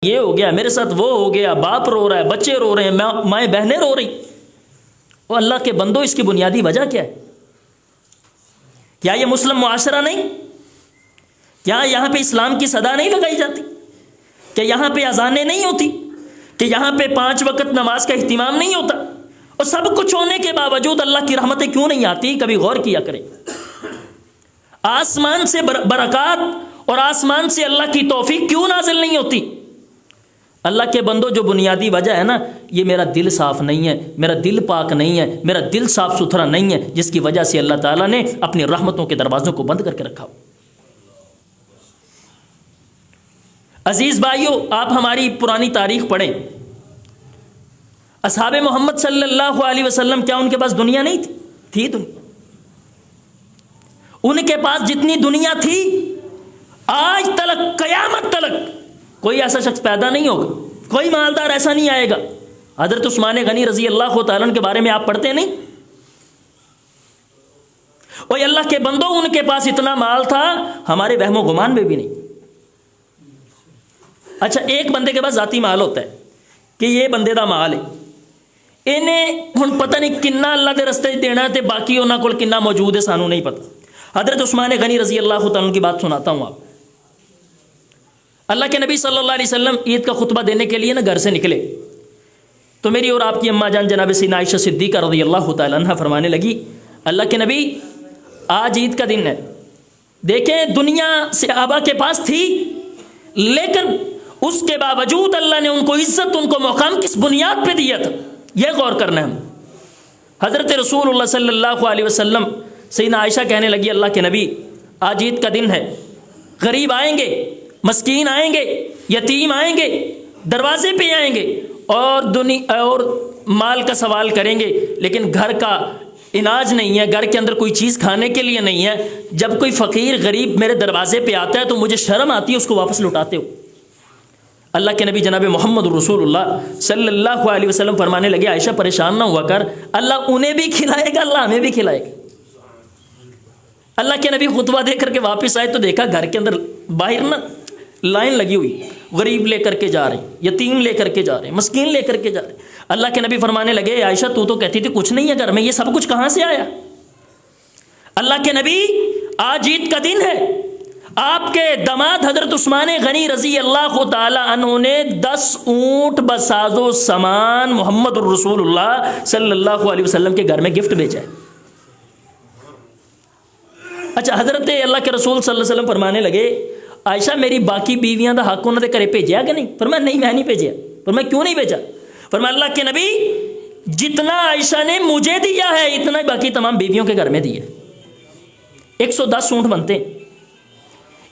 یہ ہو گیا، میرے ساتھ وہ ہو گیا، باپ رو رہا ہے، بچے رو رہے ہیں، مائیں بہنیں رو رہی. وہ اللہ کے بندو، اس کی بنیادی وجہ کیا ہے؟ کیا یہ مسلم معاشرہ نہیں؟ کیا یہاں پہ اسلام کی صدا نہیں لگائی جاتی؟ کہ یہاں پہ اذانیں نہیں ہوتی؟ کہ یہاں پہ 5 وقت نماز کا اہتمام نہیں ہوتا؟ اور سب کچھ ہونے کے باوجود اللہ کی رحمتیں کیوں نہیں آتی؟ کبھی غور کیا کریں. آسمان سے برکات اور آسمان سے اللہ کی توفیق کیوں نازل نہیں ہوتی؟ اللہ کے بندو، جو بنیادی وجہ ہے نا، یہ میرا دل صاف نہیں ہے، میرا دل پاک نہیں ہے، میرا دل صاف ستھرا نہیں ہے، جس کی وجہ سے اللہ تعالیٰ نے اپنی رحمتوں کے دروازوں کو بند کر کے رکھا. عزیز بھائیو، آپ ہماری پرانی تاریخ پڑھیں. اصحاب محمد صلی اللہ علیہ وسلم، کیا ان کے پاس دنیا نہیں تھی؟ تھی دنیا. ان کے پاس جتنی دنیا تھی، آج تلک، قیامت تلک کوئی ایسا شخص پیدا نہیں ہوگا، کوئی مالدار ایسا نہیں آئے گا. حضرت عثمان غنی رضی اللہ تعالیٰ عنہ کے بارے میں آپ پڑھتے نہیں؟ اور اللہ کے بندوں، ان کے پاس اتنا مال تھا، ہمارے وہم و گمان میں بھی نہیں. اچھا، ایک بندے کے پاس ذاتی مال ہوتا ہے کہ یہ بندے دا مال ہے، انہیں ہن پتہ نہیں کنا اللہ کے رستے دینا تے باقی انہاں کول کنا موجود ہے، سانو نہیں پتہ. حضرت عثمان غنی رضی اللہ تعالیٰ عنہ کی بات سناتا ہوں آپ. اللہ کے نبی صلی اللہ علیہ وسلم عید کا خطبہ دینے کے لیے نا گھر سے نکلے، تو میری اور آپ کی اماں جان جناب سیدنا عائشہ صدیقہ رضی اللہ تعالیٰ عنہ فرمانے لگی، اللہ کے نبی، آج عید کا دن ہے. دیکھیں، دنیا صحابہ کے پاس تھی، لیکن اس کے باوجود اللہ نے ان کو عزت، ان کو مقام کس بنیاد پہ دیا تھا، یہ غور کرنا ہے ہم. حضرت رسول اللہ صلی اللہ علیہ وسلم سیدنا عائشہ کہنے لگی، اللہ کے نبی، آج عید کا دن ہے، غریب آئیں گے، مسکین آئیں گے، یتیم آئیں گے، دروازے پہ آئیں گے اور مال کا سوال کریں گے، لیکن گھر کا اناج نہیں ہے، گھر کے اندر کوئی چیز کھانے کے لیے نہیں ہے. جب کوئی فقیر غریب میرے دروازے پہ آتا ہے تو مجھے شرم آتی ہے اس کو واپس لوٹاتے ہو. اللہ کے نبی جناب محمد رسول اللہ صلی اللہ علیہ وسلم فرمانے لگے، عائشہ پریشان نہ ہوا کر، اللہ انہیں بھی کھلائے گا، اللہ ہمیں بھی کھلائے گا. اللہ کے نبی خطبہ دے کر کے واپس آئے تو دیکھا گھر کے اندر باہر نا لائن لگی ہوئی، غریب لے کر کے جا رہے ہیں، یتیم لے کر کے جا رہے ہیں، مسکین لے کر کے جا رہے ہیں. اللہ کے نبی فرمانے لگے، عائشہ تو کہتی تھی کچھ نہیں ہے گھر میں، یہ سب کچھ کہاں سے آیا؟ اللہ کے نبی، آج عید کا دن ہے، آپ کے داماد حضرت عثمان غنی رضی اللہ تعالی عنہ نے 10 اونٹ بساز و سامان محمد الرسول اللہ صلی اللہ علیہ وسلم کے گھر میں گفٹ بھیجا ہے. اچھا، حضرت اللہ کے رسول صلی اللہ علیہ وسلم فرمانے لگے، عائشہ میری باقی بیویاں دا حق انہوں نے کرے بھیجیا کہ نہیں؟ فرمایا نہیں، میں نہیں بھیجیا. فرمایا کیوں نہیں بھیجا؟ فرمایا اللہ کے نبی، جتنا عائشہ نے مجھے دیا ہے اتنا ہی باقی تمام بیویوں کے گھر میں دیا. 110 اونٹ بنتے ہیں.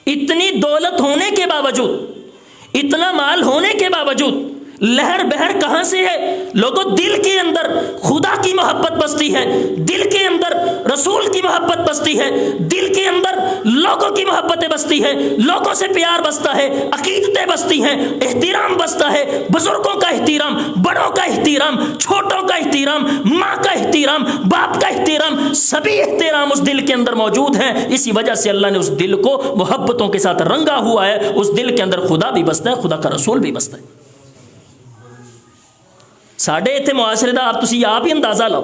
اتنی دولت ہونے کے باوجود، اتنا مال ہونے کے باوجود لہر بہر کہاں سے ہے؟ لوگوں، دل کے اندر خدا کی محبت بستی ہے، دل کے اندر رسول کی محبت بستی ہے، دل کے اندر لوگوں کی محبتیں بستی ہے، لوگوں سے پیار بستا ہے، عقیدتیں بستی ہیں، احترام بستا ہے، بزرگوں کا احترام، بڑوں کا احترام، چھوٹوں کا احترام، ماں کا احترام، باپ کا احترام، سبھی احترام اس دل کے اندر موجود ہیں. اسی وجہ سے اللہ نے اس دل کو محبتوں کے ساتھ رنگا ہوا ہے. اس دل کے اندر خدا بھی بستا ہے، خدا کا رسول بھی بستا ہے. ساڑھے اتنے معاشرے دا آپ ہی اندازہ لاؤ،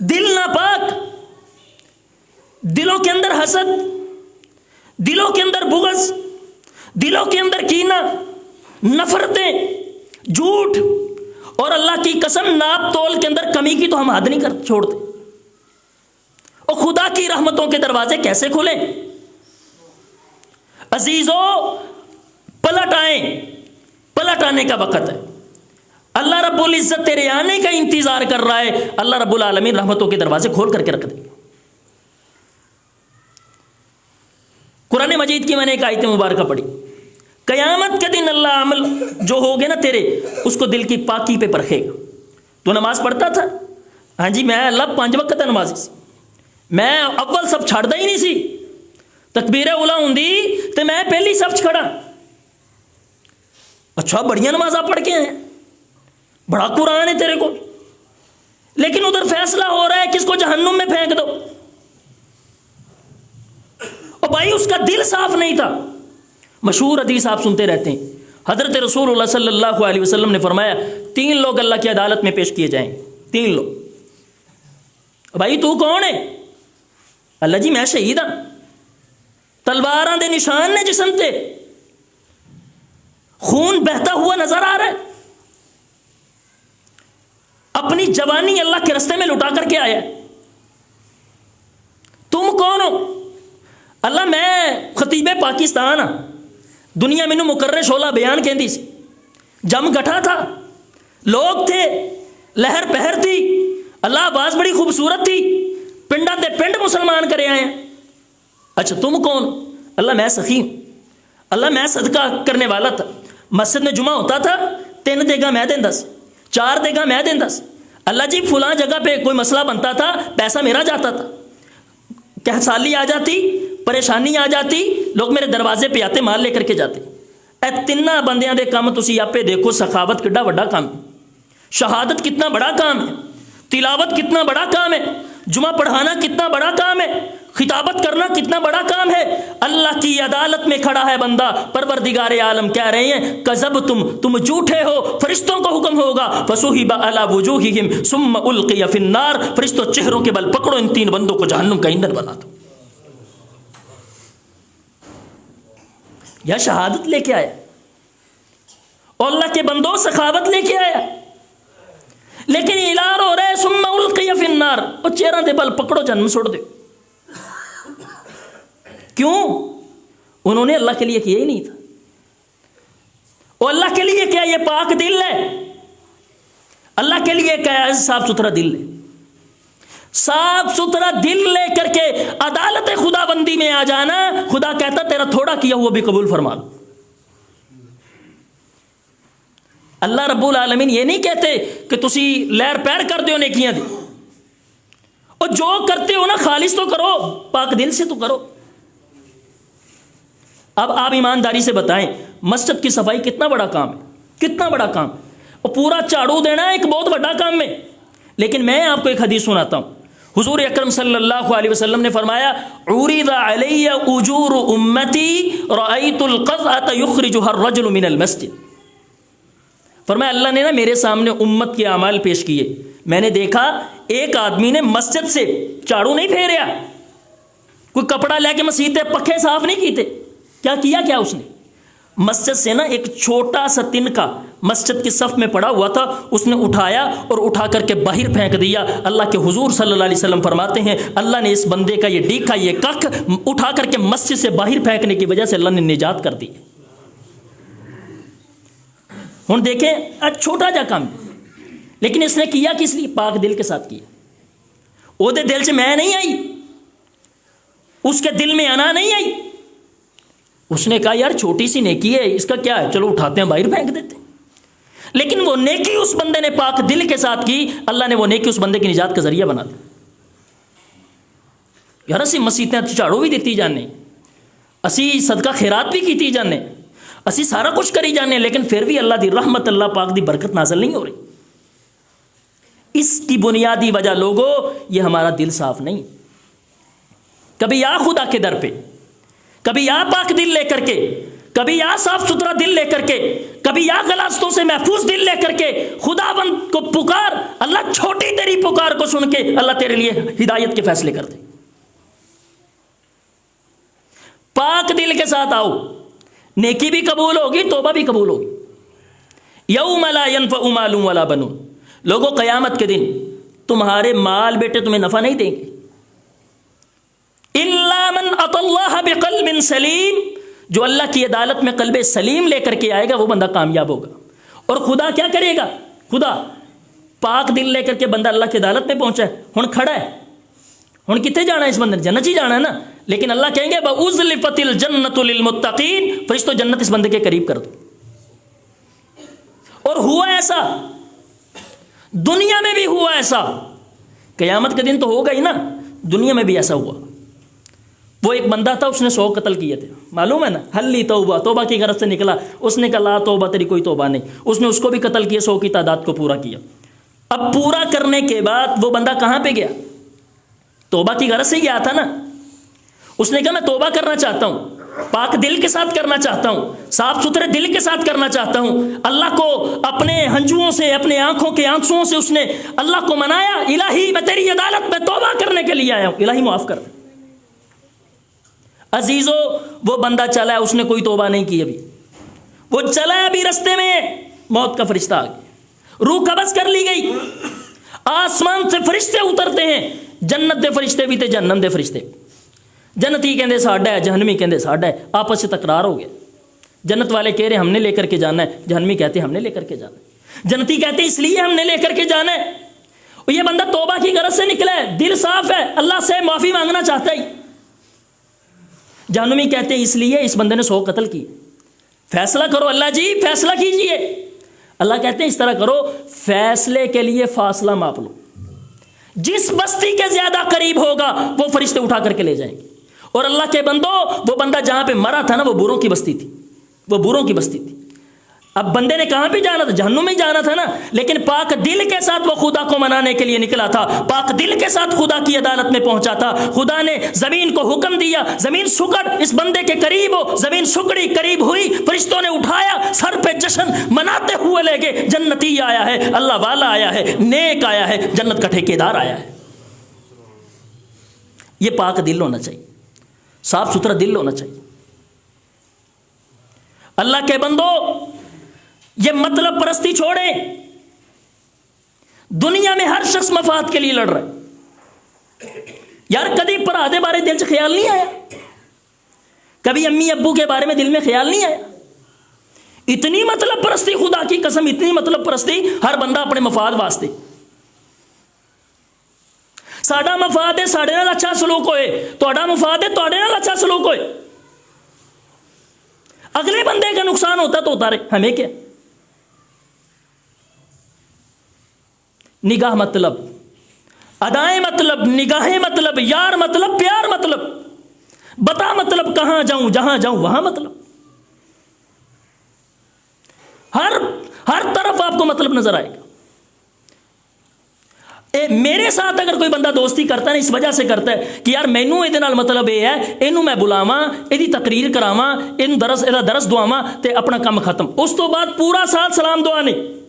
دل ناپاک، دلوں کے اندر حسد، دلوں کے اندر بغض، دلوں کے اندر کینہ، نفرتیں، جھوٹ، اور اللہ کی قسم ناپ تول کے اندر کمی کی تو ہم حد نہیں کر چھوڑتے. اور خدا کی رحمتوں کے دروازے کیسے کھلیں؟ عزیزو، پلٹ آنے کا وقت ہے. اللہ رب العزت تیرے آنے کا انتظار کر رہا ہے. اللہ رب العالمین رحمتوں کے دروازے کھول کر کے رکھ دے. قرآن مجید کی میں نے ایک آیت مبارکہ پڑھی، قیامت کے دن اللہ عمل جو ہوگے نا تیرے، اس کو دل کی پاکی پہ پرکھے گا. تو نماز پڑھتا تھا؟ ہاں جی، میں اللہ 5 وقت ہے نمازی سی، میں اول سب چھڑدا ہی نہیں سی، تکبیر اولا ہوندی تے میں پہلی سب کھڑا. اچھا، بڑھیا نمازاں پڑھ کے ہیں، بڑا قرآن ہے تیرے کو، لیکن ادھر فیصلہ ہو رہا ہے کس کو جہنم میں پھینک دو. اور بھائی، اس کا دل صاف نہیں تھا، مشہور حدیث آپ سنتے رہتے ہیں، حضرت رسول اللہ صلی اللہ علیہ وسلم نے فرمایا 3 لوگ اللہ کی عدالت میں پیش کیے جائیں گے. 3 لوگ. بھائی تو کون ہے؟ اللہ جی میں شہید ہاں، تلواراں دے نشان نے جسم تے، خون بہتا ہوا نظر آ رہا ہے، اپنی جوانی اللہ کے رستے میں لٹا کر کے آیا. تم کون ہو؟ اللہ میں خطیب پاکستان ہاں، دنیا مینوں مقرر شعلہ بیان کہندی سی، جم گٹھا تھا، لوگ تھے، لہر پہر تھی، اللہ آواز بڑی خوبصورت تھی، پنڈا تے پنڈ مسلمان کرے آئے ہیں. اچھا تم کون؟ اللہ میں سخی ہوں، اللہ میں صدقہ کرنے والا تھا، مسجد میں جمعہ ہوتا تھا 3 دیگا میں دیندا سی، 4 دیگا میں دیندا سی. اللہ جی فلاں جگہ پہ کوئی مسئلہ بنتا تھا، پیسہ میرا جاتا تھا، کہ سالی آ جاتی، پریشانی آ جاتی، لوگ میرے دروازے پہ آتے، مال لے کر کے جاتے. اے 3 بندیاں دے کام تسی آپ پہ دیکھو، سخاوت کڈا بڑا کام ہے، شہادت کتنا بڑا کام ہے، تلاوت کتنا بڑا کام ہے، جمعہ پڑھانا کتنا بڑا کام ہے، خطابت کرنا کتنا بڑا کام ہے. اللہ کی عدالت میں کھڑا ہے بندہ، پروردگار عالم کہہ رہے ہیں کذبتم، تم جھوٹے ہو. فرشتوں کو حکم ہوگا فصحب علی وجوہہم ثم القی فی النار، فرشتوں چہروں کے بل پکڑو ان 3 بندوں کو جہنم کا ایندھن بنا دو. یا شہادت لے کے آیا، اور اللہ کے بندوں سخاوت لے کے آیا، لیکن اعلان ہو رہا ہے ثم القی فی النار، اور چہروں کے بل پکڑو جہنم سوڑ دو. کیوں؟ انہوں نے اللہ کے لیے کیا ہی نہیں تھا. اور اللہ کے لیے کیا یہ پاک دل ہے، اللہ کے لیے کیا ہے صاف ستھرا دل ہے. صاف ستھرا دل لے کر کے عدالت خدا بندی میں آ جانا، خدا کہتا تیرا تھوڑا کیا ہوا بھی قبول فرما لو. اللہ رب العالمین یہ نہیں کہتے کہ تسی لہر پیر کر دیو نیکیاں دی، اور جو کرتے ہو نا خالص تو کرو، پاک دل سے تو کرو. اب آپ ایمانداری سے بتائیں مسجد کی صفائی کتنا بڑا کام ہے، کتنا بڑا کام ہے، اور پورا جھاڑو دینا ایک بہت بڑا کام ہے. لیکن میں آپ کو ایک حدیث سناتا ہوں. حضور اکرم صلی اللہ علیہ وسلم نے فرمایا عُرِضَ عَلَيَّ أُجُورُ أُمَّتِي رَأَيْتُ الْقَذْعَةَ يُخْرِجُهَا الرَّجُلُ مِنَ الْمَسْجِدِ. فرمایا اللہ نے نا میرے سامنے امت کے اعمال پیش کیے، میں نے دیکھا ایک آدمی نے مسجد سے جھاڑو نہیں پھیریا، کوئی کپڑا لے کے مسجد پکھے صاف نہیں کیتے. کیا اس نے مسجد سے نا ایک چھوٹا سا تنکا مسجد کی صف میں پڑا ہوا تھا، اس نے اٹھایا اور اٹھا کر کے باہر پھینک دیا. اللہ کے حضور صلی اللہ علیہ وسلم فرماتے ہیں اللہ نے اس بندے کا یہ ڈیکا، یہ کک اٹھا کر کے مسجد سے باہر پھینکنے کی وجہ سے اللہ نے نجات کر دی. ہن دیکھیں چھوٹا جا کام، لیکن اس نے کیا کس لیے؟ پاک دل کے ساتھ کیا. وہ دل سے میں نہیں آئی، اس کے دل میں انا نہیں آئی. اس نے کہا یار چھوٹی سی نیکی ہے، اس کا کیا ہے، چلو اٹھاتے ہیں باہر پھینک دیتے ہیں. لیکن وہ نیکی اس بندے نے پاک دل کے ساتھ کی، اللہ نے وہ نیکی اس بندے کی نجات کا ذریعہ بنا دی. یار اسی مسیتیں جھاڑو بھی دیتی جانے، اسی صدقہ خیرات بھی کیتی جانے، اسی سارا کچھ کری جانے، لیکن پھر بھی اللہ دی رحمت، اللہ پاک دی برکت نازل نہیں ہو رہی. اس کی بنیادی وجہ لوگوں یہ ہمارا دل صاف نہیں. کبھی آ خدا کے در پہ، کبھی آ پاک دل لے کر کے، کبھی آ صاف ستھرا دل لے کر کے، کبھی آ غلاظتوں سے محفوظ دل لے کر کے خدا بند کو پکار. اللہ چھوٹی تیری پکار کو سن کے اللہ تیرے لیے ہدایت کے فیصلے کر دے. پاک دل کے ساتھ آؤ، نیکی بھی قبول ہوگی، توبہ بھی قبول ہوگی. یوم لا ینفع مال ولا بنون. لوگوں قیامت کے دن تمہارے مال بیٹے تمہیں نفع نہیں دیں گے. الا من اتى الله بقلب سلیم. جو اللہ کی عدالت میں قلب سلیم لے کر کے آئے گا وہ بندہ کامیاب ہوگا. اور خدا کیا کرے گا؟ خدا پاک دل لے کر کے بندہ اللہ کی عدالت میں پہنچا ہے، ہن کھڑا ہے، ہن کتنے جانا ہے اس بندے نے؟ جنت ہی جانا ہے نا. لیکن اللہ کہیں گے وَأُزْلِفَتِ الْجَنَّةُ لِلْمُتَّقِينَ، فرشتوں جنت اس بندے کے قریب کر دو. اور ہوا ایسا، دنیا میں بھی ہوا ایسا، قیامت کے دن تو ہوگا ہی نا، دنیا میں بھی ایسا ہوا. وہ ایک بندہ تھا، اس نے 100 قتل کیے تھے، معلوم ہے نا، حلی توبہ، توبہ کی غرض سے نکلا. اس نے کہا لا توبہ، تیری کوئی توبہ نہیں. اس نے اس کو بھی قتل کیا، 100 کی تعداد کو پورا کیا. اب پورا کرنے کے بعد وہ بندہ کہاں پہ گیا؟ توبہ کی غرض سے گیا تھا نا. اس نے کہا میں توبہ کرنا چاہتا ہوں. پاک دل کے ساتھ کرنا چاہتا ہوں، صاف ستھرے دل کے ساتھ کرنا چاہتا ہوں. اللہ کو اپنے ہنجوؤں سے، اپنے آنکھوں کے آنسوؤں سے اس نے اللہ کو منایا. الہی میں تیری عدالت میں توبہ کرنے کے لیے آیا ہوں، الہی معاف کر. عزیزو وہ بندہ چلا ہے، اس نے کوئی توبہ نہیں کی ابھی، وہ چلا ہے ابھی رستے میں، موت کا فرشتہ آ گیا، روح قبض کر لی گئی. آسمان سے فرشتے اترتے ہیں، جنت دے فرشتے بھی تے جہنم دے فرشتے. جنتی کہندے ساڈا ہے، جہنمی کہندے ساڈا ہے، آپس سے تکرار ہو گیا. جنت والے کہہ رہے ہم نے لے کر کے جانا ہے، جہنمی کہتے ہم نے لے کر کے جانا ہے. جنتی کہتے اس لیے ہم نے لے کر کے جانا ہے. اور یہ بندہ توبہ کی غرض سے نکلا ہے، دل صاف ہے، اللہ سے معافی مانگنا چاہتا ہے. جہنمی کہتے اس لیے اس بندے نے 100 قتل کی. فیصلہ کرو اللہ جی، فیصلہ کیجئے. اللہ کہتے ہیں اس طرح کرو، فیصلے کے لیے فاصلہ ماپ لو، جس بستی کے زیادہ قریب ہوگا وہ فرشتے اٹھا کر کے لے جائیں گے. اور اللہ کے بندو، وہ بندہ جہاں پہ مرا تھا نا، وہ بوروں کی بستی تھی، وہ بوروں کی بستی تھی. اب بندے نے کہاں پہ جانا تھا؟ جہنم میں جانا تھا نا. لیکن پاک دل کے ساتھ وہ خدا کو منانے کے لیے نکلا تھا، پاک دل کے ساتھ خدا کی عدالت میں پہنچا تھا. خدا نے زمین کو حکم دیا، زمین سکڑ، اس بندے کے قریب ہو. زمین سکڑی، قریب ہوئی، فرشتوں نے اٹھایا، سر پہ جشن مناتے ہوئے لے گئے. جنتی آیا ہے، اللہ والا آیا ہے، نیک آیا ہے، جنت کا ٹھیکیدار آیا ہے. یہ پاک دل ہونا چاہیے، صاف ستھرا دل ہونا چاہیے. اللہ کے بندو، یہ مطلب پرستی چھوڑیں. دنیا میں ہر شخص مفاد کے لیے لڑ رہا ہے. یار کبھی پرادے بارے دل سے خیال نہیں آیا؟ کبھی امی ابو کے بارے میں دل میں خیال نہیں آیا؟ اتنی مطلب پرستی، خدا کی قسم اتنی مطلب پرستی، ہر بندہ اپنے مفاد واسطے. ساڈا مفاد ہے ساڈے نال اچھا سلوک ہوئے، تہاڈا مفاد ہے تہاڈے نال اچھا سلوک ہوئے. اگلے بندے کا نقصان ہوتا تو ہوتا رہے، ہمیں کیا؟ نگاہ مطلب، ادائیں مطلب، نگاہیں مطلب، یار مطلب، پیار مطلب، بتا مطلب، کہاں جاؤں، جہاں جاؤں وہاں مطلب. ہر طرف آپ کو مطلب نظر آئے گا. میرے ساتھ اگر کوئی بندہ دوستی کرتا ہے، اس وجہ سے کرتا ہے کہ یار مینوں یہ نال مطلب یہ ہے، اینوں میں بلاواں، ایدی تقریر کراواں، اینوں درس دعاواں تے اپنا کام ختم. اس تو بعد پورا سال سلام دعا نہیں.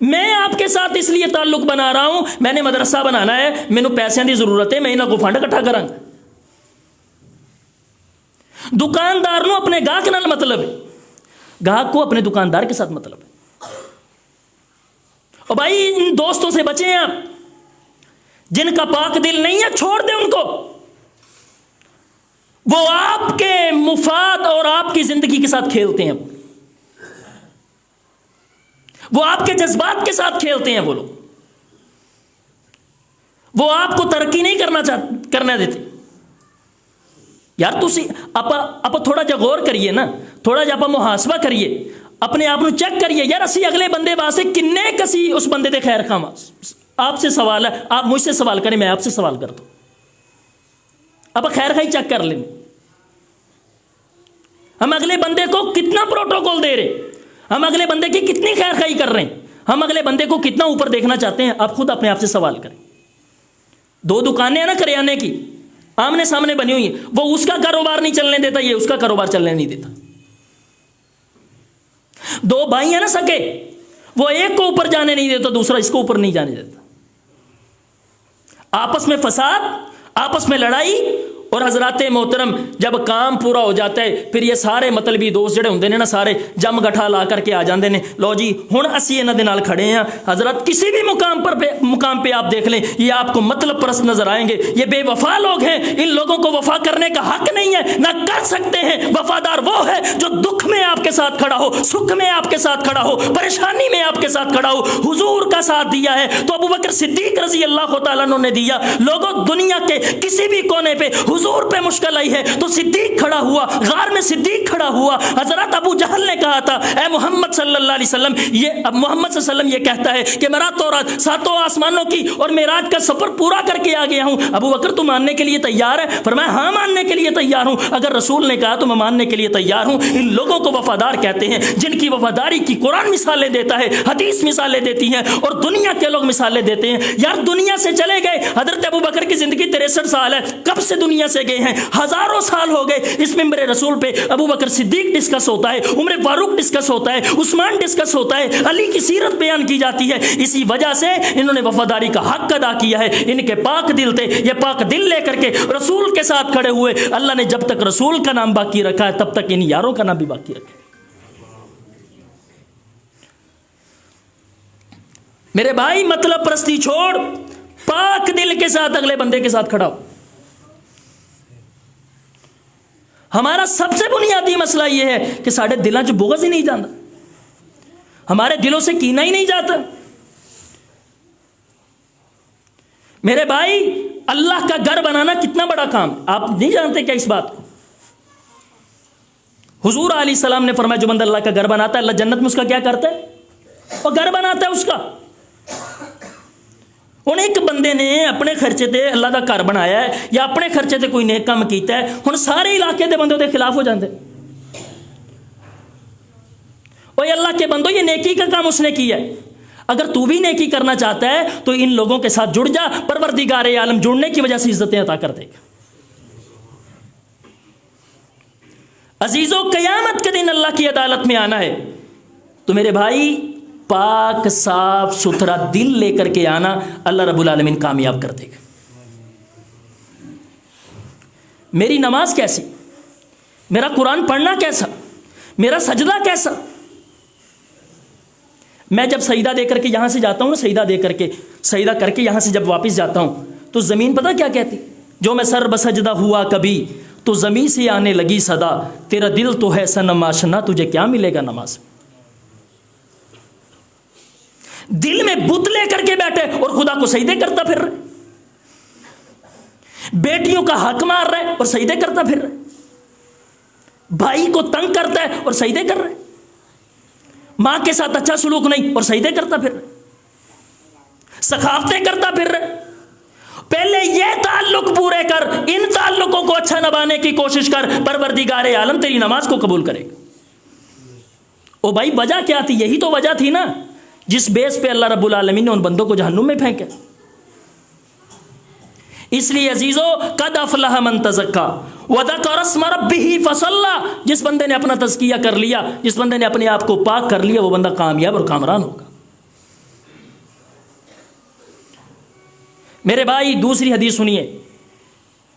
میں آپ کے ساتھ اس لیے تعلق بنا رہا ہوں، میں نے مدرسہ بنانا ہے، مینوں پیسوں کی ضرورت ہے، میں انہاں کو فنڈ اکٹھا کراں گا. دکاندار نو اپنے گاہک نال مطلب ہے، گاہک کو اپنے دکاندار کے ساتھ مطلب ہے. اور بھائی ان دوستوں سے بچیں آپ، جن کا پاک دل نہیں ہے، چھوڑ دیں ان کو. وہ آپ کے مفاد اور آپ کی زندگی کے ساتھ کھیلتے ہیں، وہ آپ کے جذبات کے ساتھ کھیلتے ہیں. وہ لوگ، وہ آپ کو ترقی نہیں کرنا دیتے. یار تسی آپ تھوڑا جا غور کریے نا، تھوڑا جا آپ محاسبہ کریے، اپنے آپ کو چیک کریے. یار اسی اگلے بندے واسطے کنے کسی اس بندے دے خیر خواہ. آپ سے سوال ہے، آپ مجھ سے سوال کریں، میں آپ سے سوال کرتا ہوں. آپ خیر خواہی چیک کر لیں. ہم اگلے بندے کو کتنا پروٹوکول دے رہے، ہم اگلے بندے کی کتنی خیر خواہی کر رہے ہیں، ہم اگلے بندے کو کتنا اوپر دیکھنا چاہتے ہیں. آپ خود اپنے آپ سے سوال کریں. 2 دکانیں ہیں نا کریانے کی، آمنے سامنے بنی ہوئی ہیں، وہ اس کا کاروبار نہیں چلنے دیتا، یہ اس کا کاروبار چلنے نہیں دیتا. 2 بھائی ہیں نا سکے، وہ ایک کو اوپر جانے نہیں دیتا، دوسرا اس کو اوپر نہیں جانے دیتا. آپس میں فساد، آپس میں لڑائی. اور حضرات محترم، جب کام پورا ہو جاتا ہے پھر یہ سارے مطلبی دوست جڑے ہوندے نے نا، سارے جم گٹھا لا کر کے آ جاندے نے. لو جی ہن اسی انہاں دے نال کھڑے ہیں. حضرت کسی بھی مقام پہ آپ دیکھ لیں، یہ آپ کو مطلب پرست نظر آئیں گے. یہ بے وفا لوگ ہیں، ان لوگوں کو وفا کرنے کا حق نہیں ہے، نہ کر سکتے ہیں. وفادار وہ ہے جو دکھ میں آپ کے ساتھ کھڑا ہو، سکھ میں آپ کے ساتھ کھڑا ہو، پریشانی میں آپ کے ساتھ کھڑا ہو. حضور کا ساتھ دیا ہے تو ابو بکر صدیق رضی اللہ تعالیٰ عنہ نے دیا. لوگوں دنیا کے کسی بھی کونے پہ حضور پہ مشکل آئی ہے تو صدیق کھڑا ہوا، غار میں صدیق کھڑا ہوا. حضرت ابو جہل نے کہا تھا اے محمد صلی اللہ علیہ وسلم، یہ اب محمد صلی اللہ علیہ وسلم یہ کہتا ہے کہ میں رات و رات 7 آسمانوں کی اور معراج کا سفر پورا کر کے آ گیا ہوں. ابو بکر تو ماننے کے لیے تیار ہے؟ فرمایا ہاں ماننے کے لیے تیار ہوں. اگر رسول نے کہا تو میں ماننے کے لیے تیار ہوں. ان لوگوں کو وفادار کہتے ہیں جن کی وفاداری کی قرآن مثالیں دیتا ہے، حدیث مثالیں دیتی ہیں، اور دنیا کے لوگ مثالیں دیتے ہیں. یار دنیا سے چلے گئے، حضرت ابو بکر کی زندگی 63 سال ہے. کب سے دنیا سے گئے ہیں, ہزاروں سال ہو گئے. اس ممبر رسول پہ ابو بکر صدیق ڈسکس ہوتا ہے, عمر فاروق ڈسکس ہوتا ہے, عثمان ڈسکس ہوتا ہے, علی کی سیرت بیان کی جاتی ہے. اسی وجہ سے انہوں نے وفاداری کا حق ادا کیا ہے. ان کے پاک دل تھے, یہ پاک دل لے کر کے رسول کے ساتھ کھڑے ہوئے. اللہ نے جب تک رسول کا نام باقی رکھا ہے تب تک ان یاروں کا نام بھی باقی رکھا ہے. میرے بھائی, مطلب پرستی چھوڑ, پاک دل کے ساتھ اگلے بندے کے ساتھ کھڑا ہو. ہمارا سب سے بنیادی مسئلہ یہ ہے کہ ساڑھے دلوں چ بغض ہی نہیں جاتا, ہمارے دلوں سے کینہ ہی نہیں جاتا. میرے بھائی, اللہ کا گھر بنانا کتنا بڑا کام, آپ نہیں جانتے کیا اس بات کو؟ حضور علیہ السلام نے فرمایا جو بندہ اللہ کا گھر بناتا ہے اللہ جنت میں اس کا کیا کرتا ہے؟ اور گھر بناتا ہے اس کا. ہن ایک بندے نے اپنے خرچے تے اللہ کا گھر بنایا ہے یا اپنے خرچے تے کوئی نیک کام کیتا ہے, ہن سارے علاقے دے بندے دے خلاف ہو جاندے. اوے اللہ کے بندو, یہ نیکی کا کام اس نے کیا ہے, اگر تو بھی نیکی کرنا چاہتا ہے تو ان لوگوں کے ساتھ جڑ جا, پروردگار عالم جڑنے کی وجہ سے عزتیں عطا کر دے گا. عزیزو, قیامت کے دن اللہ کی عدالت میں آنا ہے تو میرے بھائی پاک صاف ستھرا دل لے کر کے آنا, اللہ رب العالمین کامیاب کر دے گا. میری نماز کیسی, میرا قرآن پڑھنا کیسا, میرا سجدہ کیسا. میں جب سجدہ دے کر کے یہاں سے جاتا ہوں نا, سجدہ کر کے یہاں سے جب واپس جاتا ہوں تو زمین پتہ کیا کہتی, جو میں سر بسجدہ ہوا کبھی تو زمین سے آنے لگی صدا, تیرا دل تو ہے صنم آشنا, تجھے کیا ملے گا نماز. دل میں بت لے کر کے بیٹھے اور خدا کو سجدے کرتا پھر رہے, بیٹیوں کا حق مار رہے اور سجدے کرتا پھر رہے, بھائی کو تنگ کرتا ہے اور سجدے کر رہے, ماں کے ساتھ اچھا سلوک نہیں اور سجدے کرتا پھر رہے, سخاوتیں کرتا پھر رہے. پہلے یہ تعلق پورے کر, ان تعلقوں کو اچھا نبھانے کی کوشش کر, پروردگار عالم تیری نماز کو قبول کرے گا. او بھائی, وجہ کیا تھی؟ یہی تو وجہ تھی نا جس بیس پہ اللہ رب العالمین نے ان بندوں کو جہنم میں پھینکا. اس لیے عزیزو, قد افلح من تزکا وذکر اسم ربہ فصلی, جس بندے نے اپنا تزکیہ کر لیا, جس بندے نے اپنے آپ کو پاک کر لیا, وہ بندہ کامیاب اور کامران ہوگا. میرے بھائی, دوسری حدیث سنیے.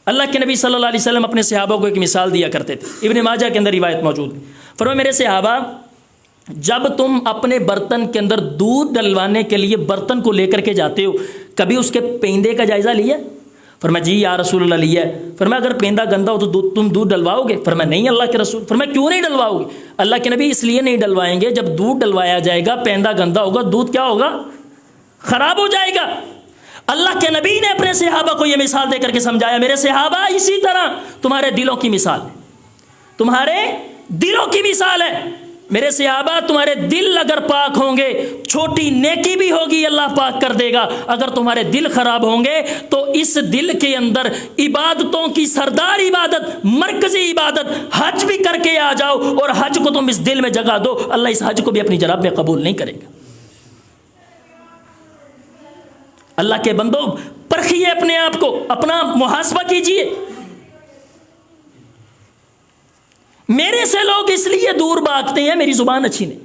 اللہ کے نبی صلی اللہ علیہ وسلم اپنے صحابہ کو ایک مثال دیا کرتے تھے, ابن ماجہ کے اندر روایت موجود ہے. فرمایا میرے صحابہ, جب تم اپنے برتن کے اندر دودھ ڈلوانے کے لیے برتن کو لے کر کے جاتے ہو, کبھی اس کے پیندے کا جائزہ لیا؟ فرمایا جی یا رسول اللہ لیا ہے. فرمایا اگر پیندا گندا ہو تو تم دودھ ڈلواؤ گے؟ فرمایا نہیں اللہ کے رسول. فرمایا کیوں نہیں ڈلواؤ گے؟ اللہ کے نبی اس لیے نہیں ڈلوائیں گے, جب دودھ ڈلوایا جائے گا پیندا گندا ہوگا, دودھ کیا ہوگا؟ خراب ہو جائے گا. اللہ کے نبی نے اپنے صحابہ کو یہ مثال دے کر کے سمجھایا, میرے صحابہ اسی طرح تمہارے دلوں کی مثال ہے, تمہارے دلوں کی مثال ہے. میرے صحابہ, تمہارے دل اگر پاک ہوں گے چھوٹی نیکی بھی ہوگی اللہ پاک کر دے گا. اگر تمہارے دل خراب ہوں گے تو اس دل کے اندر عبادتوں کی سردار عبادت, مرکزی عبادت حج بھی کر کے آ جاؤ, اور حج کو تم اس دل میں جگہ دو, اللہ اس حج کو بھی اپنی جناب میں قبول نہیں کرے گا. اللہ کے بندو, پرکھیے اپنے آپ کو, اپنا محاسبہ کیجئے. میرے سے لوگ اس لیے دور بھاگتے ہیں میری زبان اچھی نہیں,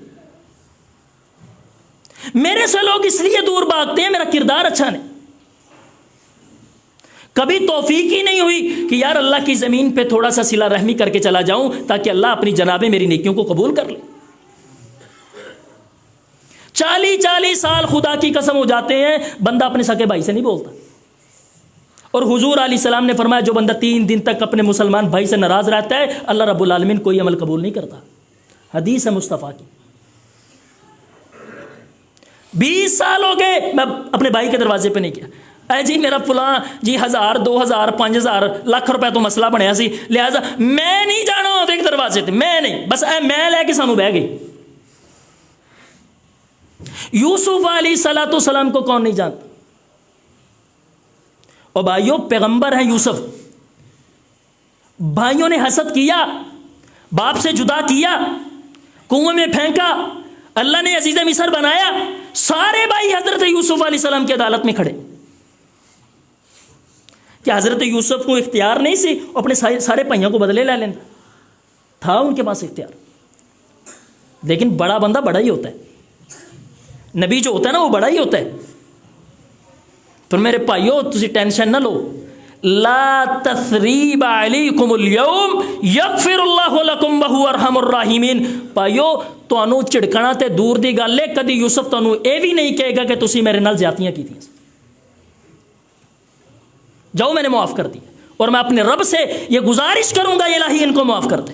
میرے سے لوگ اس لیے دور بھاگتے ہیں میرا کردار اچھا نہیں. کبھی توفیق ہی نہیں ہوئی کہ یار اللہ کی زمین پہ تھوڑا سا صلہ رحمی کر کے چلا جاؤں تاکہ اللہ اپنی جناب میری نیکیوں کو قبول کر لے. 40 سال خدا کی قسم ہو جاتے ہیں بندہ اپنے سکے بھائی سے نہیں بولتا. اور حضور علیہ السلام نے فرمایا جو بندہ 3 دن تک اپنے مسلمان بھائی سے ناراض رہتا ہے اللہ رب العالمین کوئی عمل قبول نہیں کرتا. حدیث ہے مصطفیٰ کی. 20 سال ہو گئے میں اپنے بھائی کے دروازے پہ نہیں کیا, اے جی میرا فلاں جی 1000 2000 5000 لاکھ روپے تو مسئلہ بنیا سی, لہذا میں نہیں جانا ایک دروازے تے, میں نہیں, بس اے میں لے کے سانو بہ گئی. یوسف علیہ الصلوۃ والسلام کو کون نہیں جانتا؟ اور بھائیوں پیغمبر ہیں یوسف, بھائیوں نے حسد کیا, باپ سے جدا کیا, کنویں میں پھینکا, اللہ نے عزیز مصر بنایا, سارے بھائی حضرت یوسف علیہ السلام کی عدالت میں کھڑے. کہ حضرت یوسف کو اختیار نہیں سی اپنے سارے بھائیوں کو بدلے لے لینا؟ تھا ان کے پاس اختیار، لیکن بڑا بندہ بڑا ہی ہوتا ہے، نبی جو ہوتا ہے نا وہ بڑا ہی ہوتا ہے۔ تو میرے بھائیو تسی ٹینشن نہ لو، لا تثریب علیکم اليوم یغفر اللہ لکم وہو ارحم الراحمین۔ بھائیو تانوں چڑکنا تے دور دی گل ہے، کدی یوسف تانوں اے بھی نہیں کہے گا کہ تسی میرے نال زیادتیاں کیتیاں، جاؤ میں نے معاف کر دی، اور میں اپنے رب سے یہ گزارش کروں گا الہی ان کو معاف کر دے۔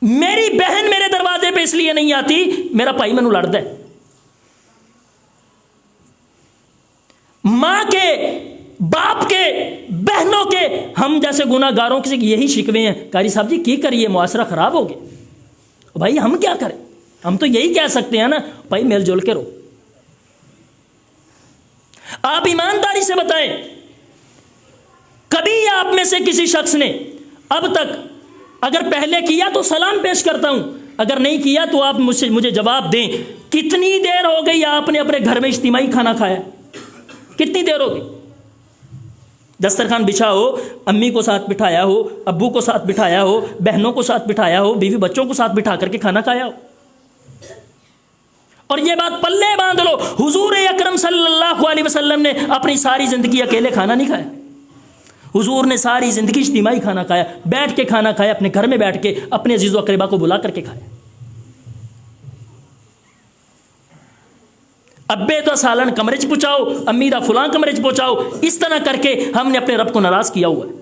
میری بہن میرے دروازے پہ اس لیے نہیں آتی میرا بھائی مینوں لڑدا ہے، ماں کے باپ کے بہنوں کے ہم جیسے گناہ گاروں کے یہی شکوے ہیں، قاری صاحب جی کی کریے معاشرہ خراب ہو گیا، بھائی ہم کیا کریں؟ ہم تو یہی کہہ سکتے ہیں نا بھائی مل جل کے رہو۔ آپ ایمانداری سے بتائیں، کبھی آپ میں سے کسی شخص نے اب تک اگر پہلے کیا تو سلام پیش کرتا ہوں، اگر نہیں کیا تو آپ مجھے جواب دیں، کتنی دیر ہو گئی آپ نے اپنے گھر میں اجتماعی کھانا کھایا؟ کتنی دیر ہو گئی؟ دسترخوان بچھا ہو، امی کو ساتھ بٹھایا ہو، ابو کو ساتھ بٹھایا ہو، بہنوں کو ساتھ بٹھایا ہو، بیوی بچوں کو ساتھ بٹھا کر کے کھانا کھایا ہو؟ اور یہ بات پلے باندھ لو، حضور اکرم صلی اللہ علیہ وسلم نے اپنی ساری زندگی اکیلے کھانا نہیں کھایا، حضور نے ساری زندگی اجتماعی کھانا کھایا، بیٹھ کے کھانا کھایا، اپنے گھر میں بیٹھ کے اپنے عزیز و اقربا کو بلا کر کے کھایا۔ ابے تو سالن کمرے چ پہنچاؤ، امی دا فلاں کمرے چ پہنچاؤ، اس طرح کر کے ہم نے اپنے رب کو ناراض کیا ہوا ہے۔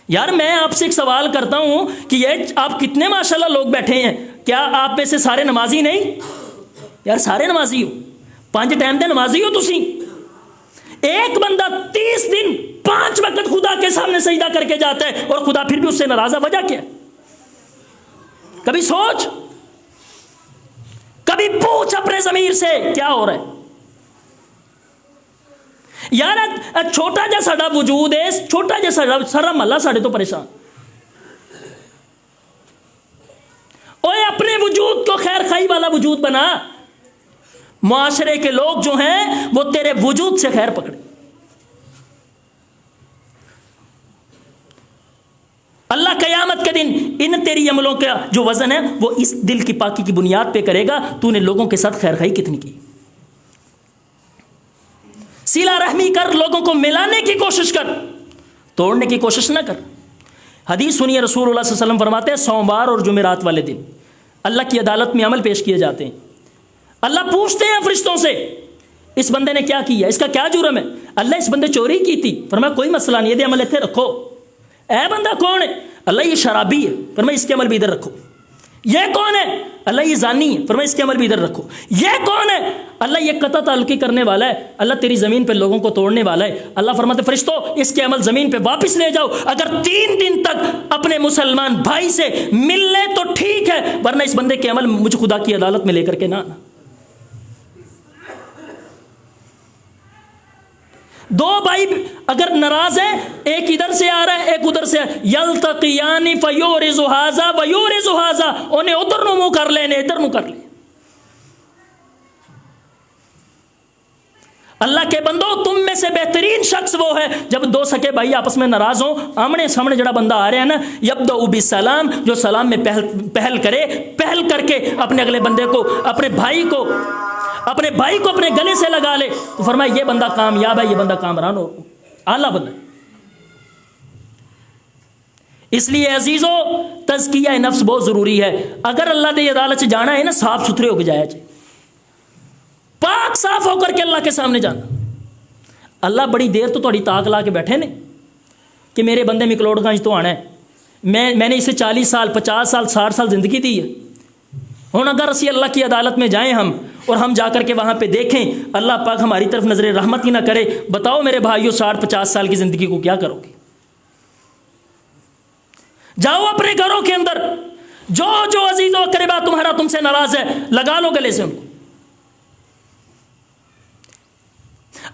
یار میں آپ سے ایک سوال کرتا ہوں کہ یہ آپ کتنے ماشاءاللہ لوگ بیٹھے ہیں، کیا آپ میں سے سارے نمازی نہیں؟ یار سارے نمازی ہو، 5 ٹائم دے نمازی ہو تسی۔ ایک بندہ 30 دن 5 وقت خدا کے سامنے سجدہ کر کے جاتا ہے اور خدا پھر بھی اس سے ناراض ہے، وجہ کیا؟ کبھی سوچ، کبھی پوچھ اپنے ضمیر سے کیا ہو رہا ہے؟ یار چھوٹا جا ساڈا وجود ہے، چھوٹا جا سارا محلہ ساڈے تو پریشان۔ اوے اپنے وجود کو خیر خائی والا وجود بنا، معاشرے کے لوگ جو ہیں وہ تیرے وجود سے خیر پکڑے۔ اللہ قیامت کے دن ان تیری عملوں کا جو وزن ہے وہ اس دل کی پاکی کی بنیاد پہ کرے گا، تو نے لوگوں کے ساتھ خیر خائی کتنی کی، صلہ رحمی کر، لوگوں کو ملانے کی کوشش کر، توڑنے کی کوشش نہ کر۔ حدیث سنیے، رسول اللہ صلی اللہ علیہ وسلم فرماتے ہیں سوموار اور جمعرات والے دن اللہ کی عدالت میں عمل پیش کیے جاتے ہیں، اللہ پوچھتے ہیں فرشتوں سے اس بندے نے کیا کیا، اس کا کیا جرم ہے؟ اللہ اس بندے چوری کی تھی، فرمایا کوئی مسئلہ نہیں، یہ عمل اتنے رکھو۔ اے بندہ کون ہے؟ اللہ یہ شرابی ہے، فرمایا اس کے عمل بھی ادھر رکھو۔ یہ کون ہے؟ اللہ یہ زانی ہے، فرمایا اس کے عمل بھی ادھر رکھو۔ یہ کون ہے؟ اللہ یہ قطع تعلقی کرنے والا ہے، اللہ تیری زمین پہ لوگوں کو توڑنے والا ہے۔ اللہ فرماتے فرشتوں اس کے عمل زمین پہ واپس لے جاؤ، اگر 3 دن تک اپنے مسلمان بھائی سے مل لے تو ٹھیک ہے، ورنہ اس بندے کے عمل مجھ خدا کی عدالت میں لے کر کے نہ آنا۔ 2 بھائی اگر ناراض ہیں، ایک ادھر سے آ رہا ہے ایک ادھر سے، یلتقیان فیورز ھذا ویورز ھذا، انہیں ادھر نو منہ کر لینے ادھر نو کر لے۔ اللہ کے بندو تم میں سے بہترین شخص وہ ہے جب 2 سکے بھائی آپس میں ناراض ہوں، آمنے سامنے جڑا بندہ آ رہا ہے نا، یبدأ بالسلام، جو سلام میں پہل کرے، پہل کر کے اپنے اگلے بندے کو، اپنے بھائی کو اپنے گلے سے لگا لے، تو فرمایا یہ بندہ کامیاب ہے، یہ بندہ کامران ہو، اعلیٰ بندہ۔ اس لیے عزیزو تزکیہ نفس بہت ضروری ہے۔ اگر اللہ دی عدالت سے جانا ہے نا، صاف ستھرے ہو کے جایا جائے، پاک صاف ہو کر کے اللہ کے سامنے جانا۔ اللہ بڑی دیر تو تھوڑی تاک لا کے بیٹھے نے کہ میرے بندے مکلوڑ گنج تو آنا ہے، میں نے اسے 40 سال 50 سال 60 سال زندگی دی ہے۔ ہوں اگر اسی اللہ کی عدالت میں جائیں ہم، اور ہم جا کر کے وہاں پہ دیکھیں اللہ پاک ہماری طرف نظر رحمت ہی نہ کرے، بتاؤ میرے بھائیو 60-50 سال کی زندگی کو کیا کرو گے؟ جاؤ اپنے گھروں کے اندر، جو عزیز و اقربا تم سے ناراض ہے لگا لو گلے سے ان کو۔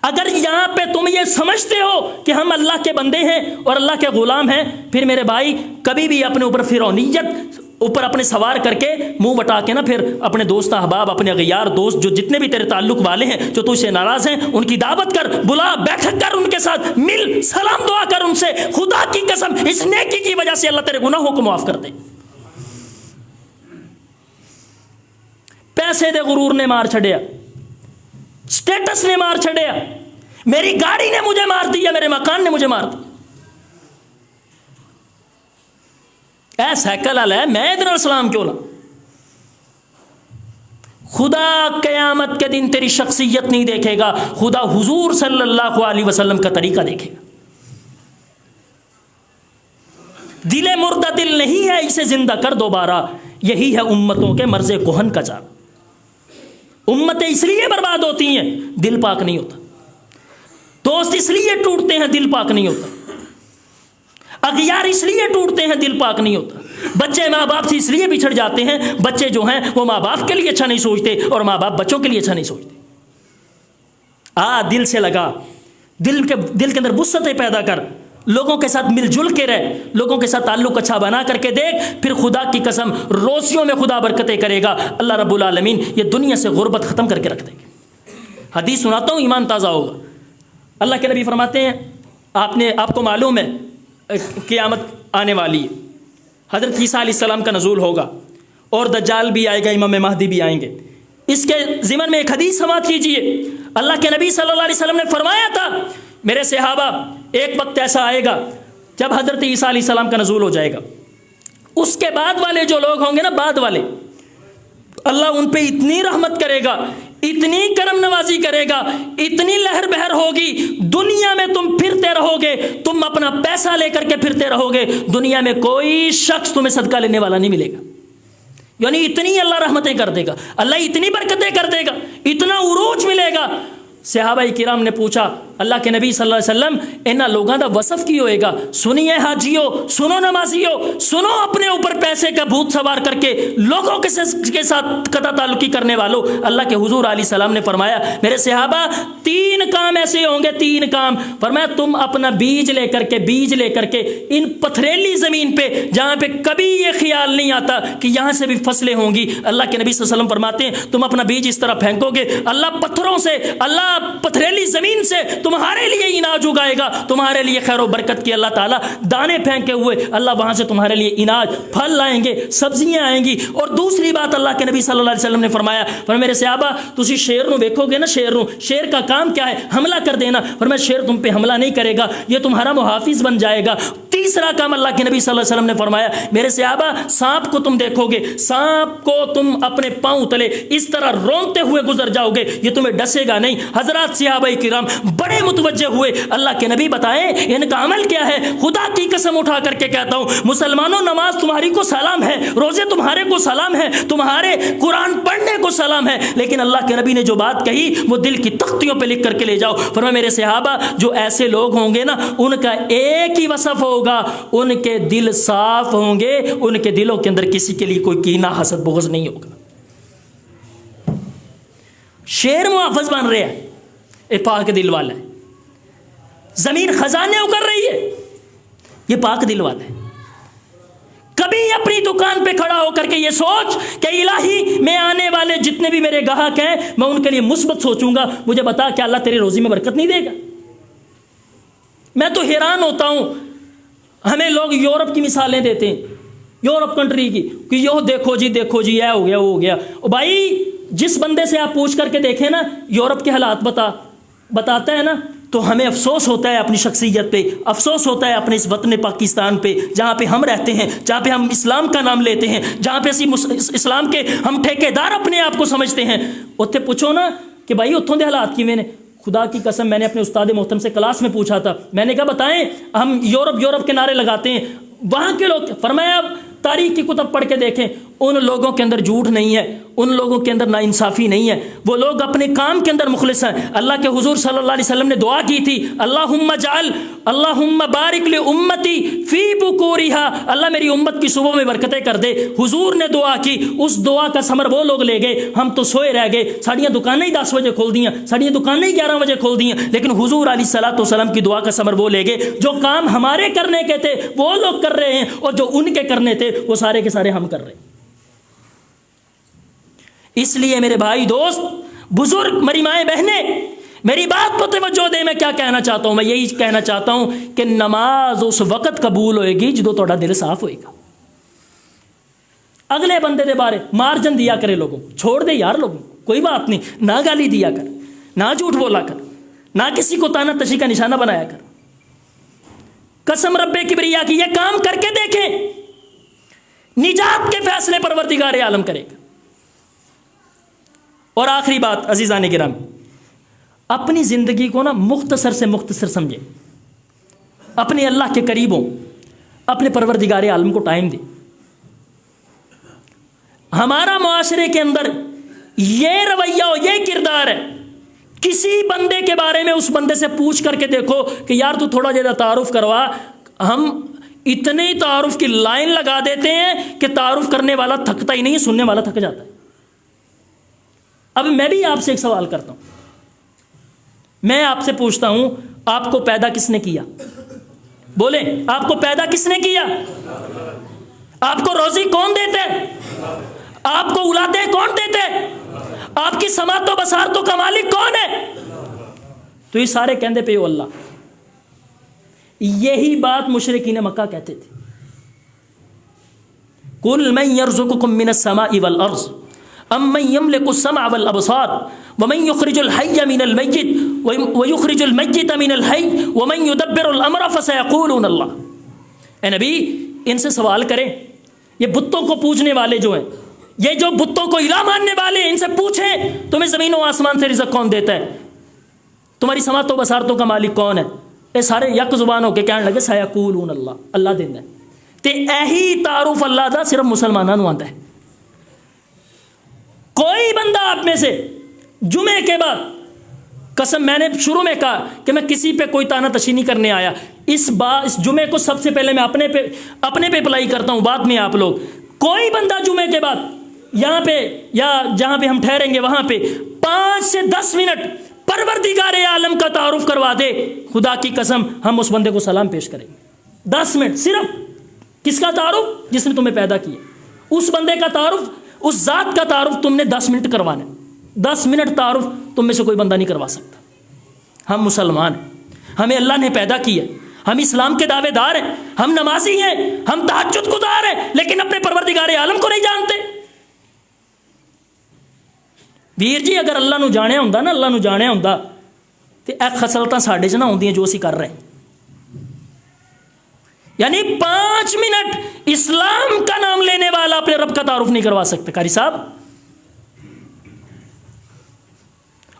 اگر یہاں پہ تم یہ سمجھتے ہو کہ ہم اللہ کے بندے ہیں اور اللہ کے غلام ہیں، پھر میرے بھائی کبھی بھی اپنے اوپر فرعونیت اوپر اپنے سوار کر کے منہ بٹا کے نا پھر اپنے دوست احباب، اپنے غیار دوست، جو جتنے بھی تیرے تعلق والے ہیں جو تجھ سے ناراض ہیں، ان کی دعوت کر، بلا، بیٹھک کر، ان کے ساتھ مل، سلام دعا کر ان سے. خدا کی قسم اس نیکی کی وجہ سے اللہ تیرے گناہوں کو معاف کر دے. پیسے دے غرور نے مار چھڑیا، سٹیٹس نے مار چھڑیا، میری گاڑی نے مجھے مار دیا، میرے مکان نے مجھے مار دیا. اے سائیکل والا ہے، میں ادھر سلام کیوں نہ؟ خدا قیامت کے دن تیری شخصیت نہیں دیکھے گا، خدا حضور صلی اللہ علیہ وسلم کا طریقہ دیکھے گا. دل مردہ دل نہیں ہے، اسے زندہ کر دوبارہ. یہی ہے امتوں کے مرض کہن کا جال. امتیں اس لیے برباد ہوتی ہیں، دل پاک نہیں ہوتا. دوست اس لیے ٹوٹتے ہیں، دل پاک نہیں ہوتا. اغیار اس لیے ٹوٹتے ہیں، دل پاک نہیں ہوتا. بچے ماں باپ سے اس لیے بچھڑ جاتے ہیں، بچے جو ہیں وہ ماں باپ کے لیے اچھا نہیں سوچتے اور ماں باپ بچوں کے لیے اچھا نہیں سوچتے. دل سے لگا، دل کے اندر وسعتیں پیدا کر، لوگوں کے ساتھ مل جل کے رہ، لوگوں کے ساتھ تعلق اچھا بنا کر کے دیکھ، پھر خدا کی قسم روزیوں میں خدا برکتیں کرے گا. اللہ رب العالمین یہ دنیا سے غربت ختم کر کے رکھ دے گا. حدیث سناتا ہوں، ایمان تازہ ہوگا. اللہ کے نبی فرماتے ہیں، آپ کو معلوم ہے قیامت آنے والی ہے، حضرت عیسیٰ علیہ السلام کا نزول ہوگا اور دجال بھی آئے گا، امام مہدی بھی آئیں گے. اس کے ضمن میں ایک حدیث سماعت کیجئے. اللہ کے نبی صلی اللہ علیہ وسلم نے فرمایا تھا، میرے صحابہ، ایک وقت ایسا آئے گا جب حضرت عیسیٰ علیہ السلام کا نزول ہو جائے گا. اس کے بعد والے جو لوگ ہوں گے نا، بعد والے، اللہ ان پہ اتنی رحمت کرے گا، اتنی کرم نوازی کرے گا، اتنی لہر بہر ہوگی، دنیا میں تم پھرتے رہو گے، تم اپنا پیسہ لے کر کے پھرتے رہو گے، دنیا میں کوئی شخص تمہیں صدقہ لینے والا نہیں ملے گا. یعنی اتنی اللہ رحمتیں کر دے گا، اللہ اتنی برکتیں کر دے گا، اتنا عروج ملے گا. صحابہ کرام نے پوچھا، اللہ کے نبی صلی اللہ علیہ وسلم انہاں لوگاں دا وصف کی ہوئے گا؟ سنیے حاجیو، سنو نمازیو، سنو اپنے اوپر پیسے کا بھوت سوار کر کے لوگوں کے ساتھ قطع تعلقی کرنے والوں. اللہ کے حضور علیہ السلام نے فرمایا، میرے صحابہ 3 کام ایسے ہوں گے، 3 کام. فرمایا تم اپنا بیج لے کر کے ان پتھریلی زمین پہ جہاں پہ کبھی یہ خیال نہیں آتا کہ یہاں سے بھی فصلیں ہوں گی، اللہ کے نبی صلی اللہ علیہ وسلم فرماتے ہیں تم اپنا بیج اس طرح پھینکو گے، اللہ پتھروں سے، اللہ پتھریلی زمین سے تمہارے لیے اناج اگائے گا، تمہارے لیے خیر و برکت کی اللہ تعالیٰ دانے پھینکے ہوئے اللہ وہاں سے تمہارے لیے اناج، پھل لائیں گے، سبزیاں آئیں گی. اور دوسری بات اللہ کے نبی صلی اللہ علیہ وسلم نے فرمایا، میرے صحابہ تسی شیر نو دیکھو گے نا، شیر کا کام کیا ہے؟ حملہ کر دینا. فرمایا شیر تم پہ حملہ نہیں کرے گا، یہ تمہارا محافظ بن جائے گا. تیسرا کام اللہ کے نبی صلی اللہ علیہ وسلم نے فرمایا، میرے صحابہ سانپ کو تم دیکھو گے، سانپ کو تم اپنے پاؤں تلے اس طرح رونتے ہوئے گزر جاؤ گے، یہ تمہیں ڈسے گا نہیں. حضرات صحابہ کرام بڑے متوجہ ہوئے، اللہ کے نبی بتائیں ان کا عمل کیا ہے؟ خدا کی قسم اٹھا کر کے کہتا ہوں مسلمانوں، نماز تمہاری کو سلام ہے، روزے تمہارے کو سلام ہے، تمہارے قرآن پڑھنے کو سلام ہے، لیکن اللہ کے نبی نے جو بات کہی وہ دل کی تختیوں پہ لکھ کر کے لے جاؤ. فرمایا میرے صحابہ جو ایسے لوگ ہوں گے نا، ان کا ایک ہی وصف ہوگا، ان کے دل صاف ہوں گے، ان کے دلوں کے اندر کسی کے لیے کوئی کینہ، حسد، بغض نہیں ہوگا. شیر محافظ بن رہے ہیں، اے پاک دل والا ہے. زمین خزانے اگر رہی ہے، یہ پاک دل والا ہے. کبھی اپنی دکان پہ کھڑا ہو کر کے یہ سوچ کہ الہی میں آنے والے جتنے بھی میرے گاہک ہیں میں ان کے لیے مثبت سوچوں گا. مجھے بتا کہ اللہ تیری روزی میں برکت نہیں دے گا؟ میں تو حیران ہوتا ہوں، ہمیں لوگ یورپ کی مثالیں دیتے ہیں، یورپ کنٹری کی، کہ یہ دیکھو جی یہ ہو گیا وہ ہو گیا. بھائی جس بندے سے آپ پوچھ کر کے دیکھیں نا یورپ کے حالات بتاتا ہے نا، تو ہمیں افسوس ہوتا ہے اپنی شخصیت پہ، افسوس ہوتا ہے اپنے اس وطن پاکستان پہ جہاں پہ ہم رہتے ہیں، جہاں پہ ہم اسلام کا نام لیتے ہیں، جہاں پہ اسلام کے ہم ٹھیکیدار اپنے آپ کو سمجھتے ہیں. اتنے پوچھو نا کہ بھائی اتوں دے حالات کی، میں نے خدا کی قسم میں نے اپنے استاد محترم سے کلاس میں پوچھا تھا، میں نے کہا بتائیں ہم یورپ کے نعرے لگاتے ہیں، وہاں کے لوگ، فرمایا تاریخ کی کتب پڑھ کے دیکھیں، ان لوگوں کے اندر جھوٹ نہیں ہے، ان لوگوں کے اندر ناانصافی نہیں ہے، وہ لوگ اپنے کام کے اندر مخلص ہیں۔ اللہ کے حضور صلی اللہ علیہ وسلم نے دعا کی تھی، اللہم بارک لامتی فی بکورہا، اللہ میری امت کی صبح میں برکتیں کر دے۔ حضور نے دعا کی، اس دعا کا ثمر وہ لوگ لے گئے، ہم تو سوئے رہ گئے، ساڑیاں دکانیں ہی 10 بجے کھول دیاں، ساڑیاں دکانیں ہی 11 بجے کھول دیاں، لیکن حضور علیہ الصلوۃ والسلام کی دعا کا ثمر وہ لے گئے۔ جو کام ہمارے کرنے کے تھے وہ لوگ کر رہے ہیں، اور جو ان کے کرنے تھے وہ سارے کے سارے ہم کر رہے ہیں۔ اس لیے میرے بھائی دوست بزرگ، میری مائیں بہنیں، میری بات کو توجہ دے، میں کیا کہنا چاہتا ہوں؟ میں یہی کہنا چاہتا ہوں کہ نماز اس وقت قبول ہوئے گی جدو تہاڈا دل صاف ہوئے گا۔ اگلے بندے دے بارے مارجن دیا کرے لوگوں، چھوڑ دے یار لوگوں، کوئی بات نہیں، نہ گالی دیا کر، نہ جھوٹ بولا کر، نہ کسی کو تانا تشی کا نشانہ بنایا کر۔ قسم رب کبریا کی، یہ کام کر کے دیکھیں، نجات کے فیصلے پروردگار عالم کرے گا۔ اور آخری بات عزیزان کرام، اپنی زندگی کو نا مختصر سے مختصر سمجھے، اپنے اللہ کے قریب ہوں، اپنے پروردگار عالم کو ٹائم دے۔ ہمارا معاشرے کے اندر یہ رویہ ہو، یہ کردار ہے، کسی بندے کے بارے میں اس بندے سے پوچھ کر کے دیکھو کہ یار تو تھوڑا زیادہ تعارف کروا، ہم اتنے تعارف کی لائن لگا دیتے ہیں کہ تعارف کرنے والا تھکتا ہی نہیں، سننے والا تھک جاتا ہے۔ اب میں بھی آپ سے ایک سوال کرتا ہوں، میں آپ سے پوچھتا ہوں، آپ کو پیدا کس نے کیا؟ بولیں، آپ کو پیدا کس نے کیا؟ آپ کو روزی کون دیتے؟ آپ کو اولادیں کون دیتے؟ آپ کی سماعت و بصارتوں کا مالک کون ہے؟ تو یہ سارے کہندے پہ اللہ۔ یہی بات مشرکین مکہ کہتے تھے، قُلْ مَنْ يَرْزُقُكُم مِّنَ السَّمَاءِ وَالْأَرْضِ أَمَّنْ يَمْلِكُ السَّمْعَ وَالْأَبْصَارَ وَمَنْ يُخْرِجُ الْحَيَّ مِنَ الْمَيِّتِ وَيُخْرِجُ الْمَيِّتَ مِنَ الْحَيِّ وَمَنْ يُدَبِّرُ الْأَمْرَ فَسَيَقُولُونَ اللَّهُ۔ اے نبی، ان سے سوال کریں، یہ بتوں کو پوجنے والے جو ہیں، یہ جو بتوں کو الہ ماننے والے، ان سے پوچھیں تمہیں زمین و آسمان سے رزق کون دیتا ہے؟ تمہاری سماعت و بصارتوں کا مالک کون ہے؟ یہ سارے یک زبان ہو کے کہنے لگے سیقولون اللہ، اللہ دیندا ہے۔ تے ایہی تعارف اللہ دا صرف مسلمانوں نوں آندا ہے۔ کوئی بندہ آپ میں سے جمعے کے بعد، قسم میں نے شروع میں کہا کہ میں کسی پہ کوئی تانا تشی نہیں کرنے آیا، اس جمعے کو سب سے پہلے میں اپنے پہ اپلائی کرتا ہوں، بعد میں آپ لوگ۔ کوئی بندہ جمعے کے بعد یہاں پہ یا جہاں پہ ہم ٹھہریں گے وہاں پہ 5 سے 10 منٹ پروردگار عالم کا تعارف کروا دے، خدا کی قسم ہم اس بندے کو سلام پیش کریں گے۔ 10 منٹ صرف، کس کا تعارف؟ جس نے تمہیں پیدا کیا، اس بندے کا تعارف، اس ذات کا تعارف تم نے 10 منٹ کروانا ہے۔ 10 منٹ تعارف تم میں سے کوئی بندہ نہیں کروا سکتا۔ ہم مسلمان ہیں، ہمیں اللہ نے پیدا کیا، ہم اسلام کے دعوے دار ہیں، ہم نمازی ہیں، ہم تہجد گزار ہیں، لیکن اپنے پروردگار عالم کو نہیں جانتے۔ ویر جی اگر اللہ نو جانیا ہوندا نا، اللہ نو جانیا ہوندا تے اے خصلتاں ساڈے چ نہ ہوندیاں جو اسی کر رہے ہیں۔ یعنی 5 منٹ اسلام کا نام لینے والا اپنے رب کا تعارف نہیں کروا سکتا قاری صاحب،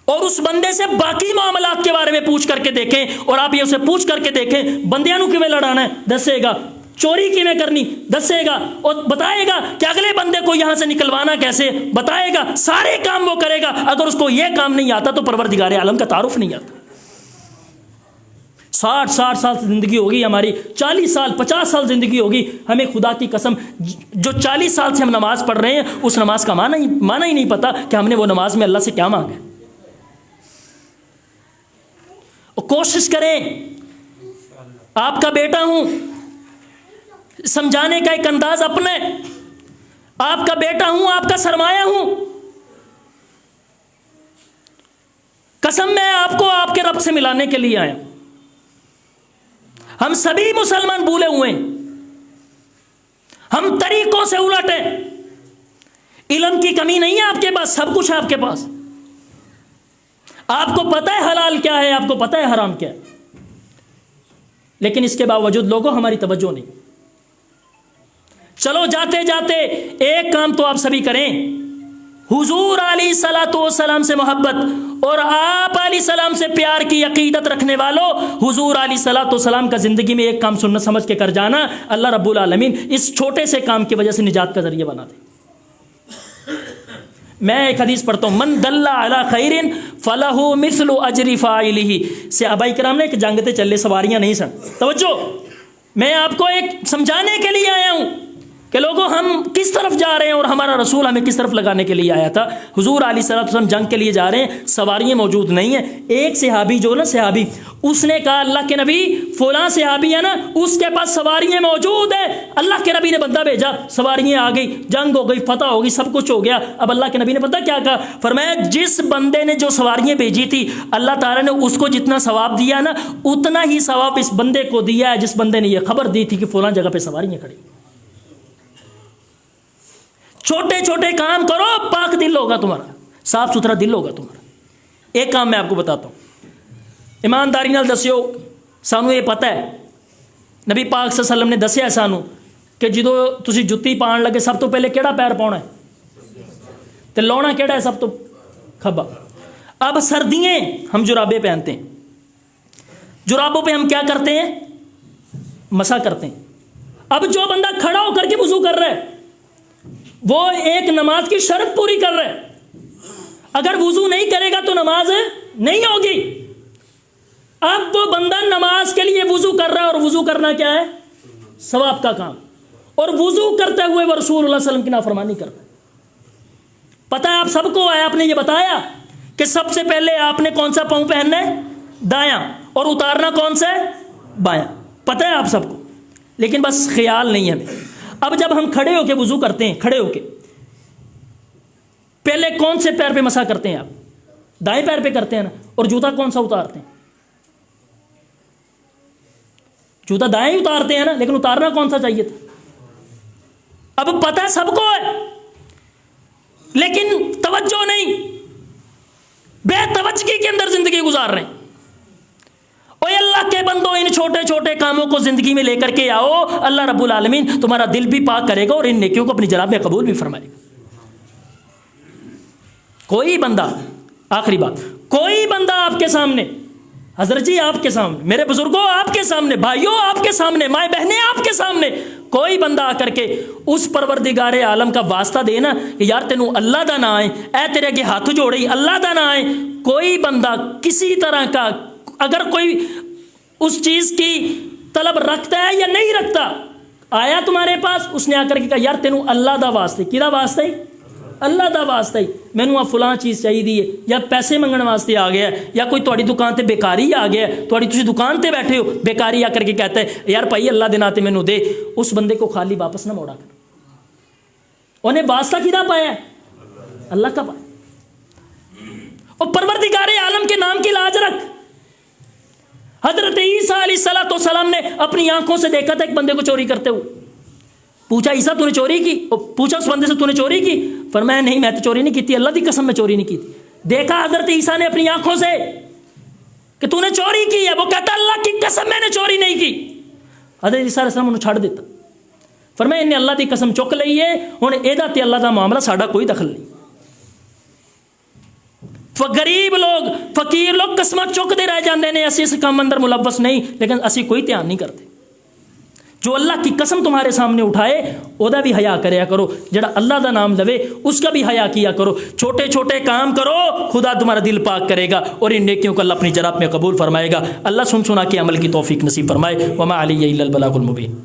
اور اس بندے سے باقی معاملات کے بارے میں پوچھ کر کے دیکھیں، اور آپ یہ اسے پوچھ کر کے دیکھیں بندیاں نو کیویں لڑانا ہے دسے گا، چوری کیویں کرنی دسے گا، اور بتائے گا کہ اگلے بندے کو یہاں سے نکلوانا کیسے بتائے گا، سارے کام وہ کرے گا۔ اگر اس کو یہ کام نہیں آتا تو پروردگار عالم کا تعارف نہیں آتا۔ 60 سال زندگی ہوگی ہماری، 40 سال 50 سال زندگی ہوگی، ہمیں خدا کی قسم جو 40 سال سے ہم نماز پڑھ رہے ہیں اس نماز کا معنی ہی نہیں پتا کہ ہم نے وہ نماز میں اللہ سے کیا مانگا۔ کوشش کریں، آپ کا بیٹا ہوں، سمجھانے کا ایک انداز اپنے، آپ کا بیٹا ہوں، آپ کا سرمایہ ہوں، قسم میں آپ کو آپ کے رب سے ملانے کے لیے آیا۔ ہم سبھی مسلمان بھولے ہوئے ہیں، ہم طریقوں سے الٹ ہیں۔ علم کی کمی نہیں ہے آپ کے پاس، سب کچھ ہے آپ کے پاس، آپ کو پتہ ہے حلال کیا ہے، آپ کو پتہ ہے حرام کیا ہے، لیکن اس کے باوجود لوگوں ہماری توجہ نہیں۔ چلو جاتے جاتے ایک کام تو آپ سبھی کریں، حضور علیہ الصلوۃ والسلام سے محبت اور آپ علیہ السلام سے پیار کی عقیدت رکھنے والوں، حضور علیہ الصلوۃ والسلام کا زندگی میں ایک کام سنت سمجھ کے کر جانا، اللہ رب العالمین اس چھوٹے سے کام کی وجہ سے نجات کا ذریعہ بنا دے۔ میں ایک حدیث پڑھتا ہوں، من دل علی خیر فلہ مثل اجر فاعلہ. صحابہ کرام نے ایک جنگ تے چلے، سواریاں نہیں سن. توجہ، میں آپ کو ایک سمجھانے کے لیے آیا ہوں کہ لوگوں ہم کس طرف جا رہے ہیں اور ہمارا رسول ہمیں کس طرف لگانے کے لیے آیا تھا. حضور علیہ الصلوۃ والسلام جنگ کے لیے جا رہے ہیں، سواریاں موجود نہیں ہیں. ایک صحابی جو نا صحابی، اس نے کہا اللہ کے نبی فلاں صحابی ہے نا، اس کے پاس سواریاں موجود ہیں. اللہ کے نبی نے بندہ بھیجا، سواریاں آ گئی، جنگ ہو گئی، فتح ہو گئی، سب کچھ ہو گیا. اب اللہ کے نبی نے پتہ کیا کہا؟ فرمایا جس بندے نے جو سواریاں بھیجی تھی اللہ تعالیٰ نے اس کو جتنا ثواب دیا نا، اتنا ہی ثواب اس بندے کو دیا ہے جس بندے نے یہ خبر دی تھی کہ فلاں جگہ پہ سواریاں کھڑی. چھوٹے چھوٹے کام کرو، پاک دل ہوگا تمہارا، صاف ستھرا دل ہوگا تمہارا. ایک کام میں آپ کو بتاتا ہوں، ایمانداری نال دسیو. سانو یہ پتہ ہے، نبی پاک صلی اللہ علیہ وسلم نے دسیا سانو کہ جدو تسی جُتی پان لگے سب تو پہلے کیڑا پیر پاؤنا ہے تے لاؤنا کیڑا ہے؟ سب تو کھبا. اب سردیاں ہم جرابیں پہنتے ہیں، جرابوں پہ ہم کیا کرتے ہیں؟ مسا کرتے ہیں. اب جو بندہ کھڑا ہو کر کے وضو کر رہا ہے وہ ایک نماز کی شرط پوری کر رہا ہے. اگر وضو نہیں کرے گا تو نماز نہیں ہوگی. اب وہ بندہ نماز کے لیے وضو کر رہا ہے، اور وضو کرنا کیا ہے؟ ثواب کا کام. اور وضو کرتے ہوئے وہ رسول اللہ صلی اللہ علیہ وسلم کی نافرمانی کرتا ہے. پتہ ہے آپ سب کو ہے، آپ نے یہ بتایا کہ سب سے پہلے آپ نے کون سا پاؤں پہننا ہے؟ دایاں، اور اتارنا کون سا ہے؟ بایاں. پتہ ہے آپ سب کو، لیکن بس خیال نہیں ہے ہمیں. اب جب ہم کھڑے ہو کے وضو کرتے ہیں، کھڑے ہو کے پہلے کون سے پیر پہ مسا کرتے ہیں؟ آپ دائیں پیر پہ کرتے ہیں نا. اور جوتا کون سا اتارتے ہیں؟ جوتا دائیں اتارتے ہیں نا، لیکن اتارنا کون سا چاہیے تھا؟ اب پتہ سب کو ہے لیکن توجہ نہیں، بے توجہی کے اندر زندگی گزار رہے ہیں. اوے اللہ کے بندو، ان چھوٹے چھوٹے کاموں کو زندگی میں لے کر کے آؤ، اللہ رب العالمین تمہارا دل بھی پاک کرے گا اور ان نیکیوں کو اپنی جناب میں قبول بھی فرمائے گا. کوئی بندہ، آخری بات، کوئی بندہ آپ کے سامنے، حضرت جی آپ کے سامنے، میرے بزرگوں آپ کے سامنے، بھائیوں آپ کے سامنے، مائیں بہنیں آپ کے سامنے، کوئی بندہ آ کر کے اس پروردگار عالم کا واسطہ دے نا کہ یار تینوں اللہ دا نہ آئے، اے تیرے اگے ہاتھ جوڑی اللہ دا نہ آئے. کوئی بندہ کسی طرح کا اگر کوئی اس چیز کی طلب رکھتا ہے یا نہیں رکھتا، آیا تمہارے پاس، اس نے آ کر کے کہا یار تینوں اللہ دا واسطے، کدا واسطہ ہی؟ اللہ دا واسطہ ہی مینوں آ فلاں چیز چاہیے، یا پیسے منگن واسطے آ گیا ہے، یا کوئی تہاڈی دکان تے بیکاری آ گیا ہے، تسی دکان تے بیٹھے ہو، بیکاری آ کر کے کہتا ہے یار بھائی اللہ دے ناتے مینوں دے. اس بندے کو خالی واپس نہ موڑا کر. انہیں واسطہ کدا پایا ہے؟ اللہ کا پایا. اور پروردگار عالم کے نام کی لاج رکھ. حضرت عیسیٰ علیہ السلام نے اپنی آنکھوں سے دیکھا تھا ایک بندے کو چوری کرتے ہوئے. پوچھا عیسیٰ تو نے چوری کی؟ پوچھا اس بندے سے تو نے چوری کی؟ فرمایا نہیں میں تو چوری نہیں کی تھی، اللہ کی قسم میں چوری نہیں کی تھی. دیکھا حضرت عیسیٰ نے اپنی آنکھوں سے کہ تو نے چوری کی ہے، وہ کہتا اللہ کی قسم میں نے چوری نہیں کی. حضرت عیسیٰ علیہ السلام انہوں چھڑ دیتا. فرمایا انہیں اللہ کی قسم چک لئی ہے، ہن ایدا تے اللہ دا معاملہ ساڈا کوئی دخل نہیں. غریب لوگ، فقیر لوگ قسمت چکتے رہ جاندے نے، اسی اس کام اندر ملوث نہیں، لیکن اسی کوئی دھیان نہیں کرتے. جو اللہ کی قسم تمہارے سامنے اٹھائے اودا بھی حیا کریا کرو، جڑا اللہ دا نام لوے اس کا بھی حیا کیا کرو. چھوٹے چھوٹے کام کرو، خدا تمہارا دل پاک کرے گا اور ان نیکیوں کو اللہ اپنی جناب میں قبول فرمائے گا. اللہ سن سنا کے عمل کی توفیق نصیب فرمائے. وما علی الا البلاغ المبین.